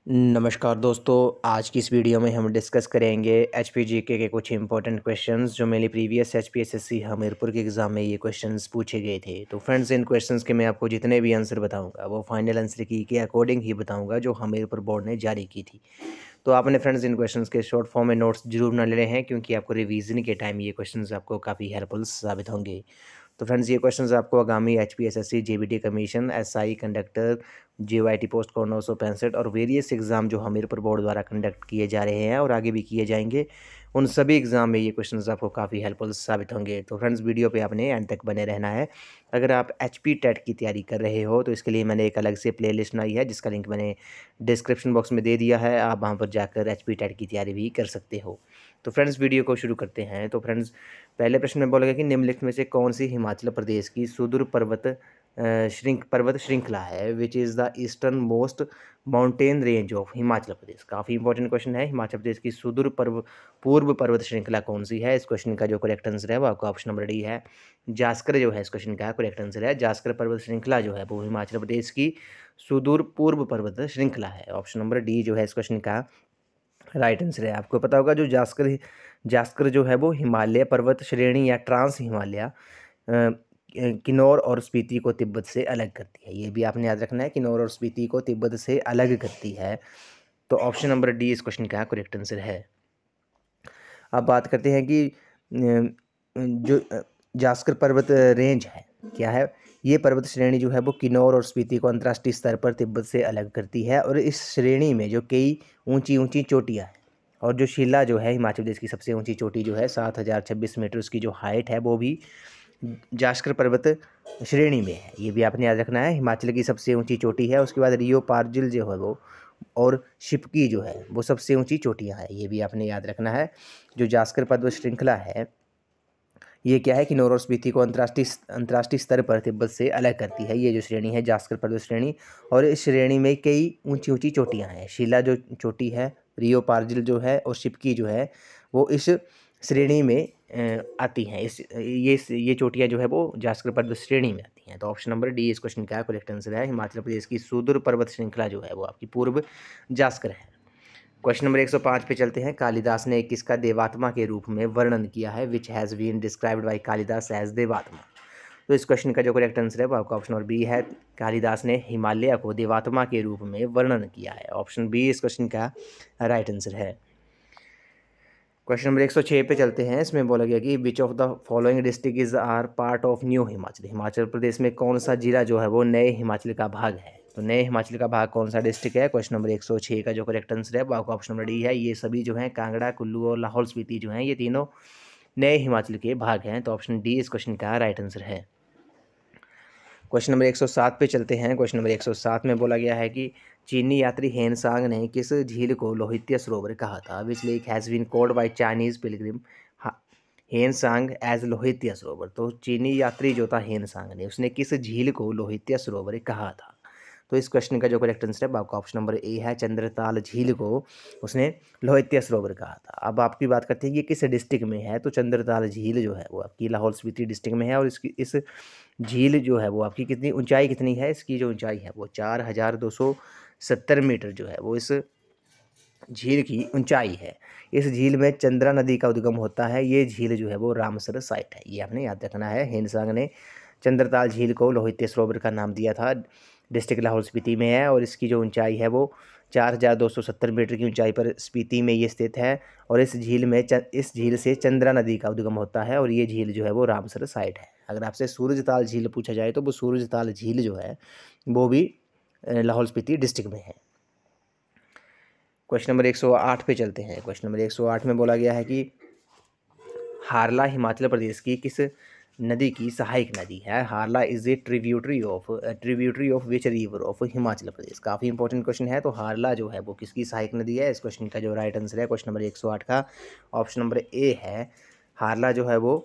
नमस्कार दोस्तों, आज की इस वीडियो में हम डिस्कस करेंगे एचपीजीके के कुछ इंपॉर्टेंट क्वेश्चंस जो मेरे प्रीवियस एचपीएसएससी हमीरपुर के एग्ज़ाम में ये क्वेश्चंस पूछे गए थे। तो फ्रेंड्स, इन क्वेश्चंस के मैं आपको जितने भी आंसर बताऊंगा वो फाइनल आंसर की के अकॉर्डिंग ही बताऊंगा जो हमीरपुर बोर्ड ने जारी की थी। तो आपने फ्रेंड्स इन क्वेश्चंस के शॉर्ट फॉर्म में नोट्स जरूर बना ले हैं, क्योंकि आपको रिवीजन के टाइम ये क्वेश्चन आपको काफ़ी हेल्पफुल साबित होंगे। तो फ्रेंड्स, ये क्वेश्चंस आपको आगामी HPSSC, JBT commission, SI conductor, GOIT post code 965 और वेरियस एग्ज़ाम जो हमीरपुर बोर्ड द्वारा कंडक्ट किए जा रहे हैं और आगे भी किए जाएंगे, उन सभी एग्ज़ाम में ये क्वेश्चंस आपको काफ़ी हेल्पफुल साबित होंगे। तो फ्रेंड्स, वीडियो पे आपने एंड तक बने रहना है। अगर आप एचपी टेट की तैयारी कर रहे हो तो इसके लिए मैंने एक अलग से प्लेलिस्ट बनाई है, जिसका लिंक मैंने डिस्क्रिप्शन बॉक्स में दे दिया है। आप वहाँ पर जाकर एचपी टेट की तैयारी भी कर सकते हो। तो फ्रेंड्स, वीडियो को शुरू करते हैं। तो फ्रेंड्स, पहले प्रश्न में बोलेगा कि निम्नलिखित में से कौन सी हिमाचल प्रदेश की सुदूर पर्वत श्रृंखला है, which is the eastern most mountain range of Himachal Pradesh. काफ़ी इंपॉर्टेंट क्वेश्चन है। हिमाचल प्रदेश की पूर्व पर्वत श्रृंखला कौन सी है? इस क्वेश्चन का जो करेक्ट आंसर है वो आपका ऑप्शन नंबर डी है, जास्कर जो है इस क्वेश्चन का करेक्ट आंसर है। जास्कर पर्वत श्रृंखला जो है वो हिमाचल प्रदेश की सुदूर पूर्व पर्वत श्रृंखला है। ऑप्शन नंबर डी जो है इस क्वेश्चन का राइट आंसर है। आपको पता होगा जो जास्कर जास्कर जो है वो हिमालय पर्वत श्रेणी या ट्रांस हिमालय किन्नौर और स्पीति को तिब्बत से अलग करती है। ये भी आपने याद रखना है, किन्नौर और स्पीति को तिब्बत से अलग करती है। तो ऑप्शन नंबर डी इस क्वेश्चन का करेक्ट आंसर है। अब बात करते हैं कि जो जास्कर पर्वत रेंज है क्या है। ये पर्वत श्रेणी जो है वो किन्नौर और स्पीति को अंतर्राष्ट्रीय स्तर पर तिब्बत से अलग करती है, और इस श्रेणी में जो कई ऊंची ऊंची चोटियाँ हैं, और जो शिला जो है हिमाचल प्रदेश की सबसे ऊंची चोटी जो है 7026 मीटर, उसकी जो हाइट है वो भी जास्कर पर्वत श्रेणी में है। ये भी आपने याद रखना है। हिमाचल की सबसे ऊंची चोटी है, उसके बाद रियो पार्जिल जो है वो और शिपकी जो है वो सबसे ऊंची चोटियां हैं। ये भी आपने याद रखना है। जो जास्कर पर्वत श्रृंखला है ये क्या है, कि किन्नौर और स्पीति को अंतर्राष्ट्रीय स्तर पर तिब्बत से अलग करती है। ये जो श्रेणी है जास्कर पर्वत श्रेणी, और इस श्रेणी में कई ऊंची ऊंची चोटियां हैं। शिला जो चोटी है, रियो पार्जिल जो है और शिपकी जो है वो इस श्रेणी में आती हैं। ये चोटियां जो है वो जास्कर पर्वत श्रेणी में आती हैं। तो ऑप्शन नंबर डी इस क्वेश्चन का करेक्ट आंसर है। हिमाचल प्रदेश की सुदूर पर्वत श्रृंखला जो है वो आपकी पूर्व जास्कर है। क्वेश्चन नंबर 105 पे चलते हैं। कालिदास ने किसका देवात्मा के रूप में वर्णन किया है, which has been described by Kalidas as devatma. तो इस क्वेश्चन का जो करेक्ट आंसर है वो आपका ऑप्शन नंबर बी है। कालिदास ने हिमालय को देवात्मा के रूप में वर्णन किया है। ऑप्शन बी इस क्वेश्चन का राइट आंसर है। क्वेश्चन नंबर 106 पे चलते हैं। इसमें बोला गया कि which of the following district is are part of new Himachal. Himachal Pradesh में कौन सा जिला जो है वो नए हिमाचल का भाग है। तो नए हिमाचल का भाग कौन सा डिस्ट्रिक्ट है? क्वेश्चन नंबर 106 का जो करेक्ट आंसर है वो आपका ऑप्शन नंबर डी है। ये सभी जो हैं कांगड़ा, कुल्लू और लाहौल स्पीति जो हैं ये तीनों नए हिमाचल के भाग हैं। तो ऑप्शन डी इस क्वेश्चन का राइट आंसर है। क्वेश्चन नंबर 107 पे चलते हैं। क्वेश्चन नंबर 107 में बोला गया है कि चीनी यात्री हेनसांग ने किस झील को लोहित्य सरोवर कहा था, which lake has been called by Chinese pilgrim Hiuen Tsang as Lohitya Sarovar. तो चीनी यात्री जो था हेनसांग ने, उसने किस झील को लोहित्य सरोवर कहा था। तो इस क्वेश्चन का जो करेक्ट आंसर है आपका ऑप्शन नंबर ए है। चंद्रताल झील को उसने लोहित्य सरोवर कहा था। अब आपकी बात करते हैं ये किस डिस्ट्रिक्ट में है। तो चंद्रताल झील जो है वो आपकी लाहौल स्पीति डिस्ट्रिक्ट में है, और इस झील जो है वो आपकी कितनी ऊंचाई कितनी है, इसकी जो ऊंचाई है वो 4270 मीटर जो है वो इस झील की ऊंचाई है। इस झील में चंद्रा नदी का उद्गम होता है। ये झील जो है वो रामसर साइट है। ये आपने याद रखना है। हेनसांग ने चंद्रताल झील को लोहित्य सरोवर का नाम दिया था। डिस्ट्रिक्ट लाहौल स्पीति में है, और इसकी जो ऊंचाई है वो 4270 मीटर की ऊंचाई पर स्पीति में ये स्थित है। और इस झील से चंद्रा नदी का उद्गम होता है, और ये झील जो है वो रामसर साइट है। अगर आपसे सूरजताल झील पूछा जाए तो वो सूरजताल झील जो है वो भी लाहौल स्पीति डिस्ट्रिक्ट में है। क्वेश्चन नंबर 108 पे चलते हैं। क्वेश्चन नंबर 108 में बोला गया है कि हारला हिमाचल प्रदेश की किस नदी की सहायक नदी है। Harla is a tributary of which river of Himachal Pradesh. काफ़ी इंपॉर्टेंट क्वेश्चन है। तो हारला जो है वो किसकी सहायक नदी है? इस क्वेश्चन का जो राइट आंसर है क्वेश्चन नंबर 108 का ऑप्शन नंबर ए है। हारला जो है वो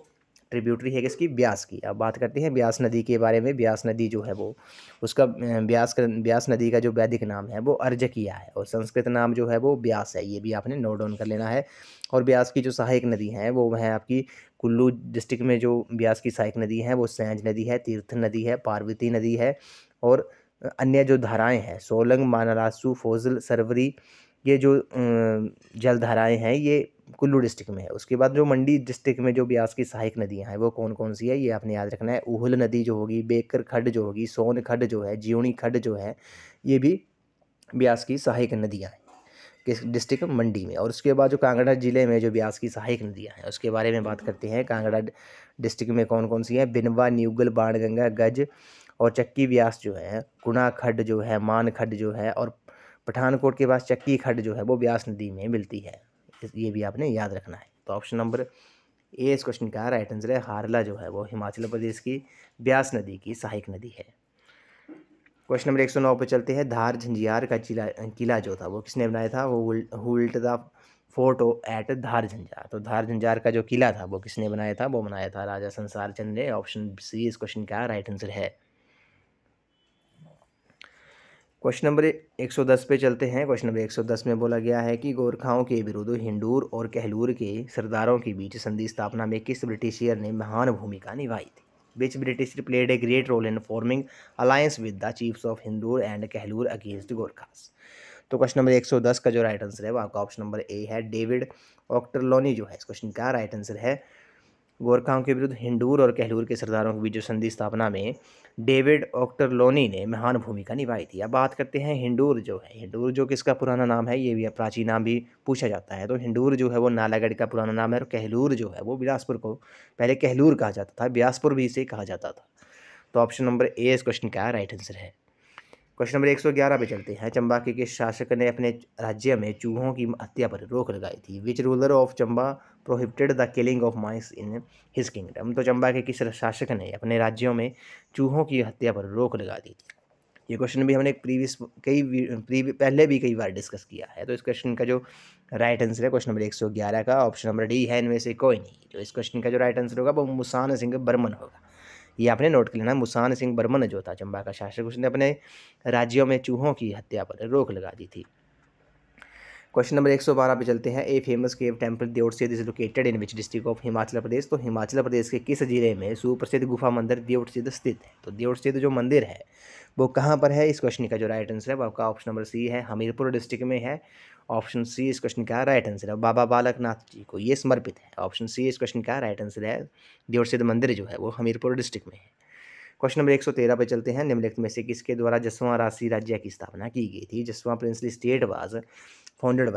ट्रिब्यूटरी है किसकी? ब्यास की। अब बात करते हैं ब्यास नदी के बारे में। ब्यास नदी जो है वो उसका ब्यास नदी का जो वैदिक नाम है वो अर्जकिया है, और संस्कृत नाम जो है वो ब्यास है। ये भी आपने नोट डाउन कर लेना है। और ब्यास की जो सहायक नदी है वो है आपकी कुल्लू डिस्ट्रिक्ट में जो ब्यास की सहायक नदी है वो सैंज नदी है, तीर्थ नदी है, पार्वती नदी है, और अन्य जो धाराएं हैं सोलंग, मानारासू, फोजल, सरवरी, ये जो जल धाराएं हैं ये कुल्लू डिस्ट्रिक्ट में है। उसके बाद जो मंडी डिस्ट्रिक्ट में जो ब्यास की सहायक नदियां हैं वो कौन कौन सी है ये आपने याद रखना है। उहुल नदी जो होगी, बेकर खड्ड जो होगी, सोन खड्ड जो है, जियोनी खड्ड जो है, ये भी ब्यास की सहायक नदियाँ हैं किस डिस्ट्रिक्ट मंडी में। और उसके बाद जो कांगड़ा जिले में जो ब्यास की सहायक नदियाँ हैं उसके बारे में बात करते हैं। कांगड़ा डिस्ट्रिक्ट में कौन कौन सी है, बिनवा, न्यूगल, बाणगंगा, गज और चक्की ब्यास जो है, गुणा खड्ड जो है, मान खड्ड जो है, और पठानकोट के पास चक्की खड्ड जो है वो ब्यास नदी में मिलती है। ये भी आपने याद रखना है। तो ऑप्शन नंबर ए इस क्वेश्चन का राइट आंसर है। हारला जो है वो हिमाचल प्रदेश की ब्यास नदी की सहायक नदी है। क्वेश्चन नंबर 109 पे चलते हैं। धार झंझियार का किला जो था वो किसने बनाया था, वो हुल्ट द फोर्ट एट धार झंझार। तो धार झंझार का जो किला था वो किसने बनाया था, वो बनाया था राजा संसार चंद ने। ऑप्शन सी इस क्वेश्चन का राइट आंसर है। क्वेश्चन नंबर 110 पे चलते हैं। क्वेश्चन नंबर 110 में बोला गया है कि गोरखाओं के विरुद्ध हिंडूर और कहलूर के सरदारों के बीच संधि स्थापना में किस ब्रिटिशियर ने महान भूमिका निभाई थी। Which British played a great role in forming alliance with the chiefs of Hindur and Kahlur against Gorkhas. तो क्वेश्चन नंबर 110 का जो राइट आंसर है वो आपका ऑप्शन नंबर ए है, डेविड ऑक्टरलोनी जो है इस क्वेश्चन का राइट आंसर है। गोरखाओं के विरुद्ध हिंडूर और कहलूर के सरदारों के बीच जो संधि स्थापना में डेविड ऑक्टरलोनी ने महान भूमिका निभाई थी। अब बात करते हैं हिंडूर जो है, हिंडूर जो किसका पुराना नाम है, ये भी प्राचीन नाम भी पूछा जाता है। तो हिंडूर जो है वो नालागढ़ का पुराना नाम है, और कहलूर जो है वो बिलासपुर को पहले कहलूर कहा जाता था, बिलासपुर भी इसे कहा जाता था। तो ऑप्शन नंबर ए इस क्वेश्चन का राइट आंसर है। क्वेश्चन नंबर 111 पे चलते हैं। चंबा के किस शासक ने अपने राज्य में चूहों की हत्या पर रोक लगाई थी। Which ruler of Chamba prohibited the killing of mice in his kingdom. तो चंबा के किस शासक ने अपने राज्यों में चूहों की हत्या पर रोक लगा दी थी। ये क्वेश्चन भी हमने पहले भी कई बार डिस्कस किया है। तो इस क्वेश्चन का जो राइट आंसर है क्वेश्चन नंबर 111 का ऑप्शन नंबर डी है, इनमें से कोई नहीं। तो इस क्वेश्चन का जो राइट आंसर होगा वो मुसान सिंह बर्मन होगा। ये आपने नोट कर लेना। मुसान सिंह बर्मन जो था चंबा का शासक, उसने अपने राज्यों में चूहों की हत्या पर रोक लगा दी थी। क्वेश्चन नंबर 112 पे चलते हैं। A famous cave temple Deotsidh is located in which district of Himachal Pradesh. तो हिमाचल प्रदेश के किस जिले में सुप्रसिद्ध गुफा मंदिर दियोटसिद्ध स्थित है। तो दियोटसिद्ध जो मंदिर है वो कहाँ पर है, इस क्वेश्चन का जो राइट आंसर है वो आपका ऑप्शन नंबर सी है, हमीरपुर डिस्ट्रिक्ट में है। ऑप्शन सी इस क्वेश्चन का राइट आंसर है। बाबा बालकनाथ जी को ये समर्पित है। ऑप्शन सी इस क्वेश्चन का राइट आंसर है। दियोटसिद्ध मंदिर जो है वो हमीरपुर डिस्ट्रिक्ट में है। क्वेश्चन नंबर 113 पे चलते हैं। निम्नलिखित में से किसके द्वारा जसवां राजसी राज्य की स्थापना की गई थी। Jaswan princely state was founded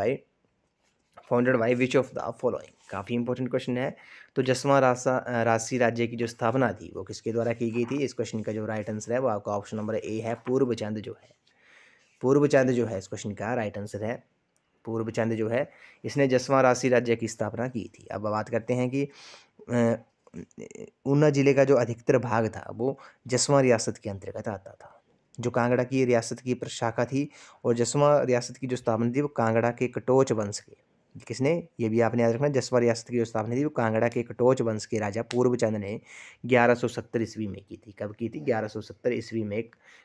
by which of the following. काफ़ी इंपॉर्टेंट क्वेश्चन है। तो जसवां राजसी राज्य की जो स्थापना थी वो किसके द्वारा की गई थी। इस क्वेश्चन का जो राइट आंसर है वो आपका ऑप्शन नंबर ए है, पूर्वचंद जो है। पूर्वचंद जो है इस क्वेश्चन का राइट आंसर है। पूर्वचंद जो है इसने जसवां राजसी राज्य की स्थापना की थी। अब बात करते हैं कि ऊना जिले का जो अधिकतर भाग था वो जसवां रियासत के अंतर्गत आता था। जो कांगड़ा की रियासत की प्रशाखा थी, और जसवां रियासत की जो स्थापना थी वो कांगड़ा के कटोच वंश के किसने, ये भी आपने याद रखना। जसवां रियासत की जो स्थापना थी वो कांगड़ा के कटोच वंश के राजा पूर्वचंद ने 1170 ईस्वी में की थी। कब की थी, 1170 ईस्वी में।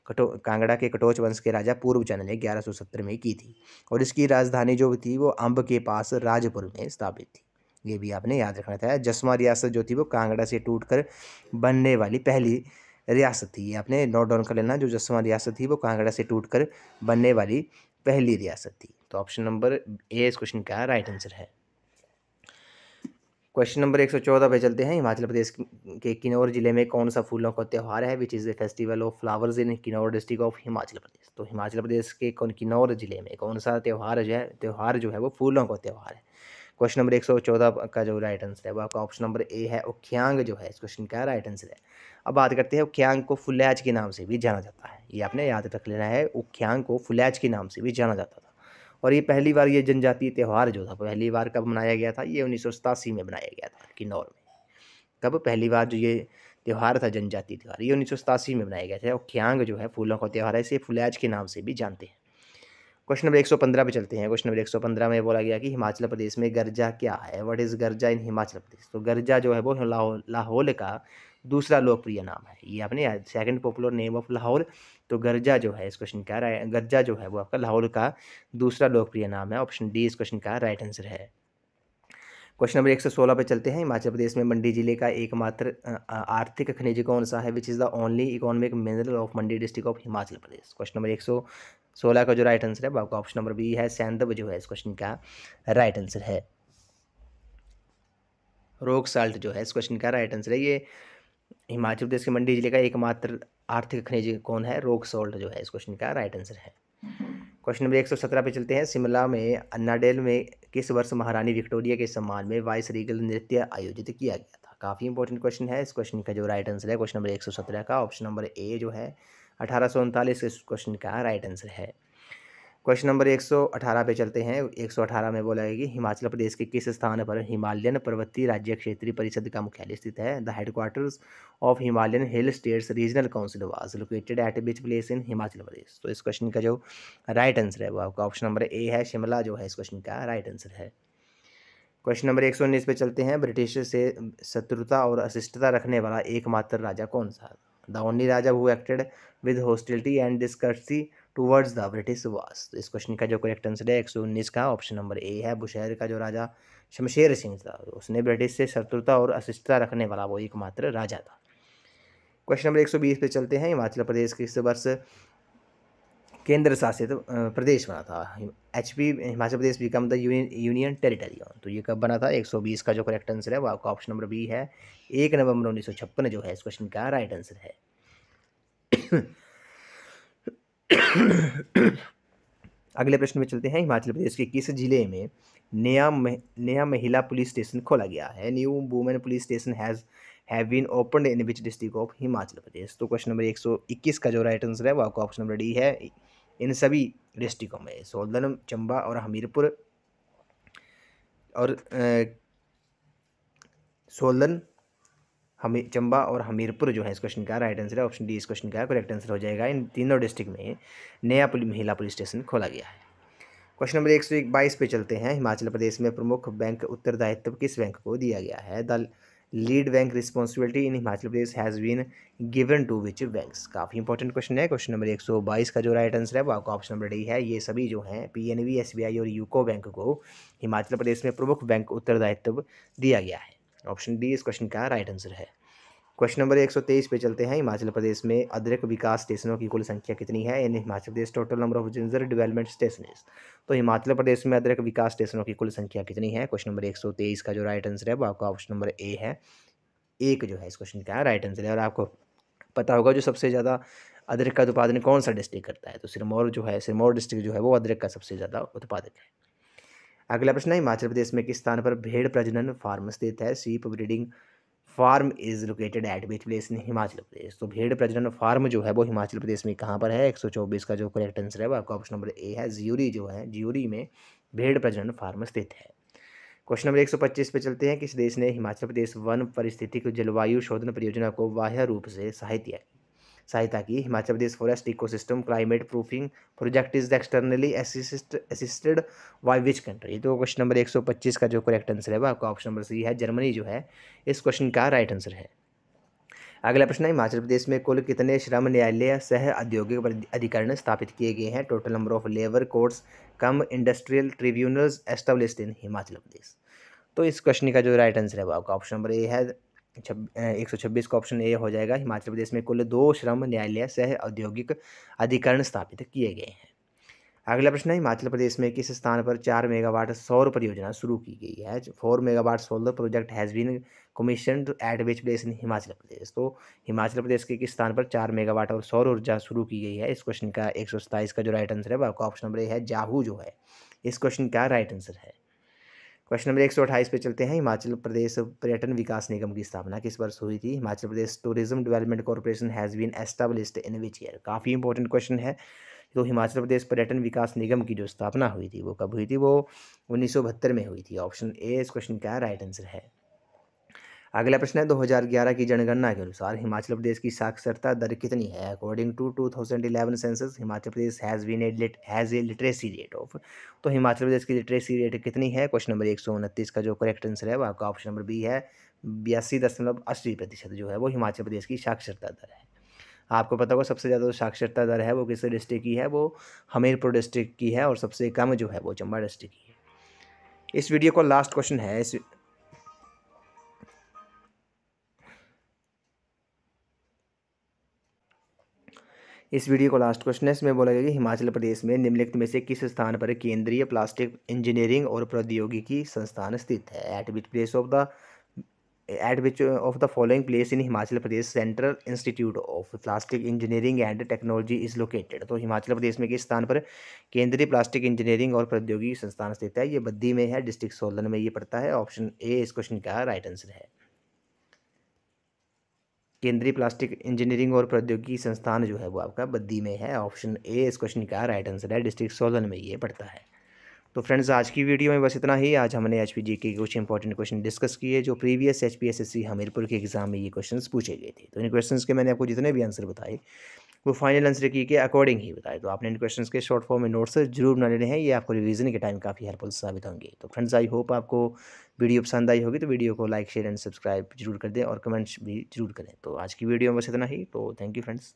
कांगड़ा के कटोच वंश के राजा पूर्वचंद ने 1170 में की थी। और इसकी राजधानी जो थी वो अम्ब के पास राजपुर में स्थापित थी। ये भी आपने याद रखना था। जसवां रियासत जो थी वो कांगड़ा से टूटकर बनने वाली पहली रियासत थी। ये आपने नोट डाउन कर लेना। जो जसवां रियासत थी वो कांगड़ा से टूटकर बनने वाली पहली रियासत थी। तो ऑप्शन नंबर ए इस क्वेश्चन का राइट आंसर है। क्वेश्चन नंबर 114 पे चलते हैं। हिमाचल प्रदेश के किन्नौर जिले में कौन सा फूलों का त्यौहार है। Which is the festival of flowers in Kinnaur district of Himachal Pradesh. तो हिमाचल प्रदेश के किन्नौर जिले में कौन सा त्यौहार जो है वो फूलों का त्यौहार है। क्वेश्चन नंबर 114 का जो राइट आंसर है वो आपका ऑप्शन नंबर ए है, उख्यांग जो है इस क्वेश्चन का राइट आंसर है। अब बात करते हैं उख्यांग को फुलैच के नाम से भी जाना जाता है। ये आपने याद रख लेना है, उख्यांग को फुलैच के नाम से भी जाना जाता था। और ये पहली बार ये जनजातीय त्यौहार जो था पहली बार कब मनाया गया था, ये 1987 में मनाया गया था किन्नौर में। कब पहली बार जो ये त्यौहार था जनजातीय त्यौहार, ये 1987 में मनाया गया था। उख्यांग जो है फूलों का त्यौहार है, इसे फुलैच के नाम से भी जानते हैं। क्वेश्चन नंबर 115 पे चलते हैं। क्वेश्चन नंबर 115 में बोला गया कि हिमाचल प्रदेश में गर्जा क्या है। व्हाट इज़ गर्जा इन हिमाचल प्रदेश। तो गर्जा जो है वो लाहौल का दूसरा लोकप्रिय नाम है। ये आपने second popular name of Lahaul. तो गर्जा जो है इस क्वेश्चन का गर्जा जो है वो आपका लाहौल का दूसरा लोकप्रिय नाम है। ऑप्शन डी इस क्वेश्चन का राइट आंसर है। क्वेश्चन नंबर 116 पे चलते हैं। हिमाचल प्रदेश में मंडी जिले का एकमात्र आर्थिक खनिज कौन सा है, which is the only economic mineral of Mandi district of Himachal Pradesh. Question number 116 का जो राइट आंसर है वो आपका ऑप्शन नंबर बी है, सैंदव जो है इस क्वेश्चन का राइट आंसर है। रॉक साल्ट जो है इस क्वेश्चन का राइट आंसर है। ये हिमाचल प्रदेश के मंडी जिले का एकमात्र आर्थिक खनिज कौन है, रॉक सॉल्ट जो है इस क्वेश्चन का राइट आंसर है। क्वेश्चन नंबर 117 पे चलते हैं। शिमला में अन्नाडेल में किस वर्ष महारानी विक्टोरिया के सम्मान में वाइस रीगल नृत्य आयोजित किया गया था। काफ़ी इंपॉर्टेंट क्वेश्चन है। इस क्वेश्चन का जो राइट आंसर है क्वेश्चन नंबर 117 का ऑप्शन नंबर ए जो है 1839 इस क्वेश्चन का राइट आंसर है। क्वेश्चन नंबर 118 पे चलते हैं। 118 में बोला है कि हिमाचल प्रदेश के किस स्थान पर हिमालयन पर्वतीय राज्य क्षेत्रीय परिषद का मुख्यालय स्थित है। The headquarters of Himalayan hill states regional council was located at which place in Himachal Pradesh. तो इस क्वेश्चन का जो राइट आंसर है वो आपका ऑप्शन नंबर ए है, शिमला जो है इस क्वेश्चन का राइट आंसर है। क्वेश्चन नंबर 119 पे चलते हैं। ब्रिटिश से शत्रुता और अशिष्टता रखने वाला एकमात्र राजा कौन सा। The only raja who acted with hostility and discourtesy towards the British was. तो इस क्वेश्चन का जो करेक्ट आंसर है 119 का ऑप्शन नंबर ए है। बुशहर का जो राजा शमशेर सिंह था उसने ब्रिटिश से शत्रुता और अशिष्टता रखने वाला वो एकमात्र राजा था। क्वेश्चन नंबर 120 पे चलते हैं। हिमाचल प्रदेश किस वर्ष केंद्र शासित प्रदेश बना था। Himachal Pradesh become the union territory. तो ये कब बना था। 120 का जो करेक्ट आंसर है वो आपका ऑप्शन नंबर बी है, 1 नवंबर 1956 जो है इस क्वेश्चन का राइट आंसर है। अगले प्रश्न में चलते हैं। हिमाचल प्रदेश के किस जिले में नया महिला पुलिस स्टेशन खोला गया है। New women police station have been opened in which district of Himachal Pradesh. तो क्वेश्चन नंबर 121 का जो राइट आंसर है वो आपका ऑप्शन नंबर डी है। इन सभी डिस्ट्रिक्टों में सोलन, चंबा और हमीरपुर और सोलन, चंबा और हमीरपुर जो है इस क्वेश्चन का राइट आंसर है। ऑप्शन डी इस क्वेश्चन का करेक्ट आंसर हो जाएगा। इन तीनों डिस्ट्रिक्ट में नया महिला पुलिस स्टेशन खोला गया है। क्वेश्चन नंबर 122 पे चलते हैं। हिमाचल प्रदेश में प्रमुख बैंक उत्तरदायित्व किस बैंक को दिया गया है। The lead bank responsibility in Himachal Pradesh has been given to which banks. काफ़ी इंपॉर्टेंट क्वेश्चन है। क्वेश्चन नंबर 122 का जो राइट आंसर है वो आपका ऑप्शन नंबर डी है। ये सभी जो हैं PNB, SBI और यूको बैंक को हिमाचल प्रदेश में प्रमुख बैंक उत्तरदायित्व दिया गया है। ऑप्शन डी इस क्वेश्चन का राइट आंसर है। क्वेश्चन नंबर 123 पे चलते हैं। हिमाचल प्रदेश में अदरक विकास स्टेशनों की कुल संख्या कितनी है। In Himachal Pradesh total number of ginger development station. तो हिमाचल प्रदेश में अदरक विकास स्टेशनों की कुल संख्या कितनी है। क्वेश्चन नंबर 123 का जो राइट आंसर है वो आपका ऑप्शन नंबर ए है, 1 जो है इस क्वेश्चन का राइट आंसर है। और आपको पता होगा जो सबसे ज़्यादा अदरक का उत्पादन कौन सा डिस्ट्रिक्ट करता है, तो सिरमौर जो है, सिरमौर डिस्ट्रिक्ट जो है वो अदरक का सबसे ज़्यादा उत्पादक है। अगला प्रश्न है। हिमाचल प्रदेश में किस स्थान पर भेड़ प्रजनन फार्म स्थित है। Sheep breeding farm is located at which place in Himachal Pradesh. तो भेड़ प्रजनन फार्म जो है वो हिमाचल प्रदेश में कहाँ पर है। 124 का जो करेक्ट आंसर है वो आपका ऑप्शन नंबर ए है, ज्यूरी जो है, ज्यूरी में भेड़ प्रजनन फार्म स्थित है। क्वेश्चन नंबर 125 पे चलते हैं। किस देश ने हिमाचल प्रदेश वन पारिस्थितिक जलवायु शोधन परियोजना को बाह्य रूप से सहायता की। Himachal Pradesh forest ecosystem climate proofing project is externally assisted by which country. तो क्वेश्चन नंबर 125 का जो करेक्ट आंसर है वो आपका ऑप्शन नंबर सी है, जर्मनी जो है इस क्वेश्चन का राइट आंसर है। अगला प्रश्न है। हिमाचल प्रदेश में कुल कितने श्रम न्यायालय सह औद्योगिक अधिकरण स्थापित किए गए हैं। Total number of labour courts cum industrial tribunals established in Himachal Pradesh. तो इस क्वेश्चन का जो राइट आंसर है वो आपका ऑप्शन नंबर ए है, 126 का ऑप्शन ए हो जाएगा। हिमाचल प्रदेश में कुल 2 श्रम न्यायालय सह औद्योगिक अधिकरण स्थापित किए गए हैं। अगला प्रश्न है। हिमाचल प्रदेश में किस स्थान पर 4 मेगावाट सौर परियोजना शुरू की गई है। 4 megawatt solar project has been commissioned at which place in Himachal Pradesh. तो हिमाचल प्रदेश के किस स्थान पर 4 मेगावाट और सौर ऊर्जा शुरू की गई है। इस क्वेश्चन का 127 का जो राइट आंसर है वो आपका ऑप्शन नंबर ए है, जाहू जो है इस क्वेश्चन का राइट आंसर है। क्वेश्चन नंबर 128 पे चलते हैं। हिमाचल प्रदेश पर्यटन विकास निगम की स्थापना किस वर्ष हुई थी। Himachal Pradesh tourism development corporation has been established in which year. काफ़ी इंपॉर्टेंट क्वेश्चन है। तो हिमाचल प्रदेश पर्यटन विकास निगम की जो स्थापना हुई थी वो कब हुई थी, वो 1972 में हुई थी। ऑप्शन ए इस क्वेश्चन का राइट आंसर है। अगला प्रश्न है। 2011 की जनगणना के अनुसार हिमाचल प्रदेश की साक्षरता दर कितनी है। According to 2011 census Himachal Pradesh has a literacy rate of. तो हिमाचल प्रदेश की लिटरेसी रेट कितनी है। क्वेश्चन नंबर 129 का जो करेक्ट आंसर है वो आपका ऑप्शन नंबर बी है, 82.80% जो है वो हिमाचल प्रदेश की साक्षरता दर है। आपको पता होगा सबसे ज़्यादा जो साक्षरता दर है वो किस डिस्ट्रिक्ट की है, वो हमीरपुर डिस्ट्रिक्ट की है, और सबसे कम जो है वो चंबा डिस्ट्रिक्ट की है। इस वीडियो का लास्ट क्वेश्चन है। इस वीडियो को लास्ट क्वेश्चन है, इसमें बोला गया कि हिमाचल प्रदेश में निम्नलिखित में से किस स्थान पर केंद्रीय प्लास्टिक इंजीनियरिंग और प्रौद्योगिकी संस्थान स्थित है। Eight which of the following place in Himachal Pradesh central institute of plastic engineering and technology is located. तो हिमाचल प्रदेश में किस स्थान पर केंद्रीय प्लास्टिक इंजीनियरिंग और प्रौद्योगिकी संस्थान स्थित है। ये बद्दी में है, डिस्ट्रिक्ट सोलन में ये पड़ता है। ऑप्शन ए इस क्वेश्चन का राइट आंसर है। केंद्रीय प्लास्टिक इंजीनियरिंग और प्रौद्योगिकी संस्थान जो है वो आपका बद्दी में है। ऑप्शन ए इस क्वेश्चन का राइट आंसर है, डिस्ट्रिक्ट सोलन में ये पड़ता है। तो फ्रेंड्स आज की वीडियो में बस इतना ही। आज हमने एचपीजी के कुछ इंपॉर्टेंट क्वेश्चन डिस्कस किए जो प्रीवियस एचपीएसएससी हमीरपुर के एग्जाम में ये क्वेश्चंस पूछे गए थे। तो इन क्वेश्चंस के मैंने आपको जितने भी आंसर बताए वो फाइनल आंसर की के अकॉर्डिंग ही बताए। तो आपने इन क्वेश्चंस के शॉर्ट फॉर्म में नोट्स जरूर बना लेने हैं, ये आपको रिवीजन के टाइम काफ़ी हेल्पफुल साबित होंगे। तो फ्रेंड्स आई होप आपको वीडियो पसंद आई होगी, तो वीडियो को लाइक शेयर एंड सब्सक्राइब जरूर कर दें और कमेंट्स भी जरूर करें। तो आज की वीडियो में बस इतना ही। तो थैंक यू फ्रेंड्स।